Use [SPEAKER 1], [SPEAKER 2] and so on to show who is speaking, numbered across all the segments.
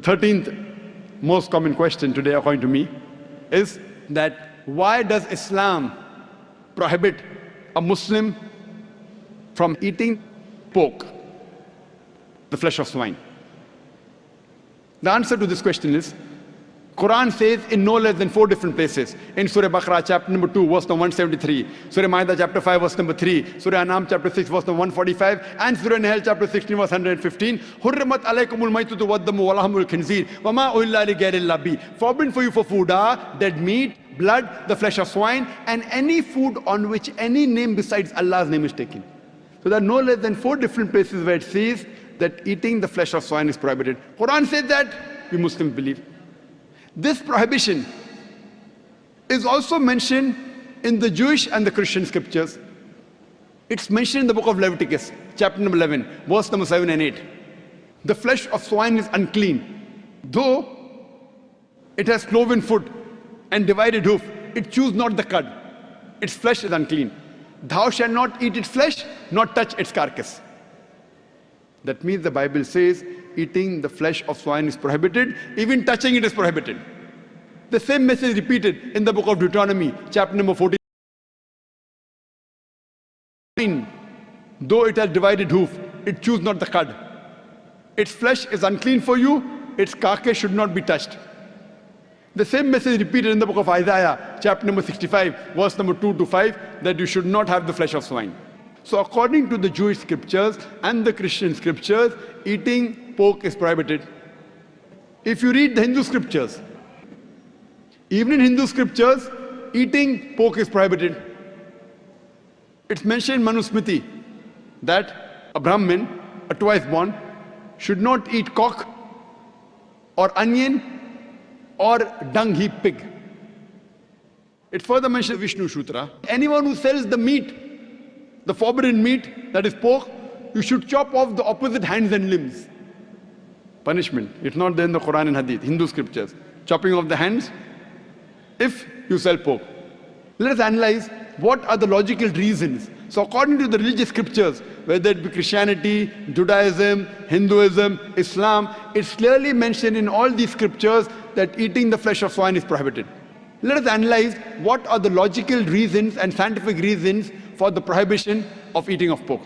[SPEAKER 1] The 13th most common question today, according to me, is that why does Islam prohibit a Muslim from eating pork, the flesh of swine? The answer to this question is, Quran says in no less than 4 different places. In Surah Baqarah, chapter number 2, verse number 173. Surah Ma'idah, chapter 5, verse number 3. Surah An'am, chapter 6, verse number 145. And Surah Nahl, chapter 16, verse 115. Hurrimat alaykumul maytatu waddamu wa lahmul khinzir wa ma uhilla li ghayrillah bi. Forbidden for you for food are dead meat, blood, the flesh of swine, and any food on which any name besides Allah's name is taken. So there are no less than 4 different places where it says that eating the flesh of swine is prohibited. Quran says that, we Muslims believe. This prohibition is also mentioned in the Jewish and the Christian scriptures. It's mentioned in the book of Leviticus, chapter number 11, verse number 7 and 8. The flesh of swine is unclean. Though it has cloven foot and divided hoof, it chews not the cud. Its flesh is unclean. Thou shalt not eat its flesh, nor touch its carcass. That means the Bible says eating the flesh of swine is prohibited, even touching it is prohibited. The same message repeated in the book of Deuteronomy, chapter number 14. Though it has divided hoof, it chews not the cud. Its flesh is unclean for you, its carcass should not be touched. The same message repeated in the book of Isaiah, chapter number 65, verse number 2 to 5, that you should not have the flesh of swine. So according to the Jewish scriptures and the Christian scriptures, eating pork is prohibited. If you read the Hindu scriptures, even in Hindu scriptures, eating pork is prohibited. It's mentioned in Manusmriti that a Brahmin, a twice born, should not eat cock or onion or dung heap pig. It further mentions Vishnu Sutra. Anyone who sells the meat, the forbidden meat, that is pork, you should chop off the opposite hands and limbs. Punishment. It's not there in the Quran and Hadith, Hindu scriptures. Chopping off the hands if you sell pork. Let us analyze what are the logical reasons. So according to the religious scriptures, whether it be Christianity, Judaism, Hinduism, Islam, it's clearly mentioned in all these scriptures that eating the flesh of swine is prohibited. Let us analyze what are the logical reasons and scientific reasons for the prohibition of eating of pork.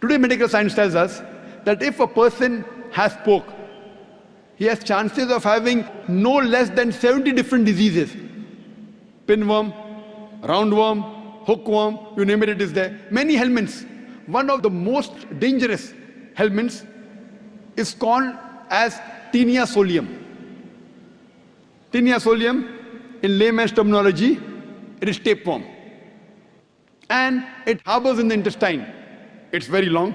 [SPEAKER 1] Today medical science tells us that if a person has pork, he has chances of having no less than 70 different diseases. Pinworm, roundworm, hookworm, you name it, it is there. Many helminths. One of the most dangerous helminths is called as Taenia solium. Taenia solium, in layman's terminology, it is tapeworm. And it harbors in the intestine. It's very long.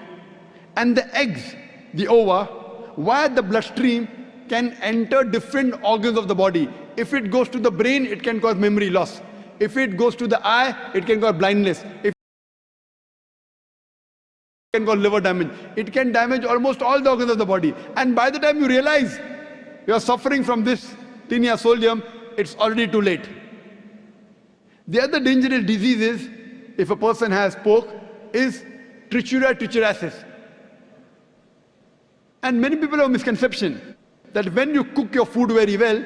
[SPEAKER 1] And the eggs, the ova, via the bloodstream can enter different organs of the body. If it goes to the brain, it can cause memory loss. If it goes to the eye, it can cause blindness. If it can cause liver damage. It can damage almost all the organs of the body. And by the time you realize you are suffering from this Taenia solium, it's already too late. The other dangerous diseases, if a person has pork, is Trichuria trichuriasis. And many people have a misconception that when you cook your food very well,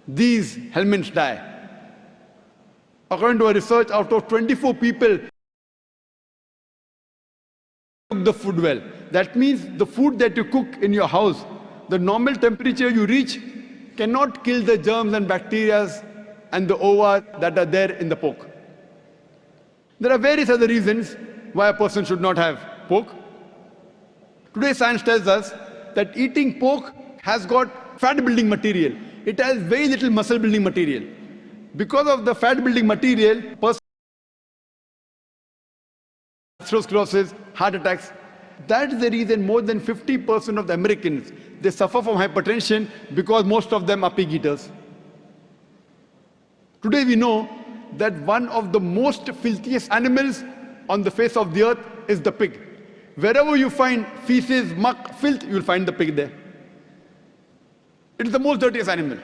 [SPEAKER 1] these helminths die. According to a research, out of 24 people cook the food well. That means the food that you cook in your house, the normal temperature you reach cannot kill the germs and bacteria and the ova that are there in the pork. There are various other reasons why a person should not have pork. Today science tells us that eating pork has got fat building material. It has very little muscle building material. Because of the fat building material, atherosclerosis, heart attacks, that's the reason more than 50% of the Americans, they suffer from hypertension because most of them are pig eaters. Today we know that one of the most filthiest animals on the face of the earth is the pig. Wherever you find feces, muck, filth, you will find the pig there. It is the most dirtiest animal.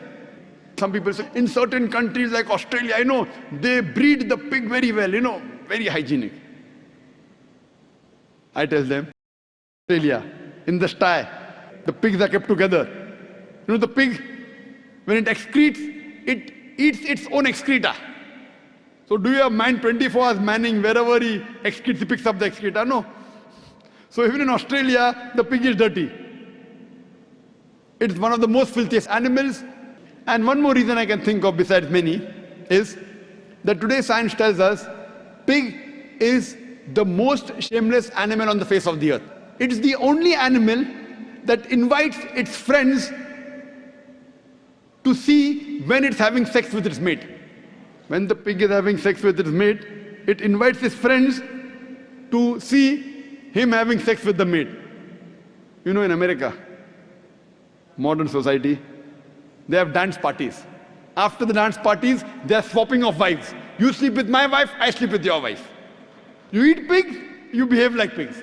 [SPEAKER 1] Some people say, in certain countries like Australia, I know, they breed the pig very well, very hygienic. I tell them, Australia, in the sty, The pigs are kept together. You know, the pig, when it excretes, it eats its own excreta. So do you have man 24 hours manning wherever he excretes, he picks up the excreta? No. So even in Australia, the pig is dirty. It's one of the most filthiest animals. And one more reason I can think of besides many is that today science tells us pig is the most shameless animal on the face of the earth. It's the only animal that invites its friends to see when it's having sex with its mate. When the pig is having sex with its mate, it invites its friends to see him having sex with the mate. You know, in America, modern society, they have dance parties. After the dance parties, they are swapping of wives. You sleep with my wife, I sleep with your wife. You eat pig, you behave like pigs.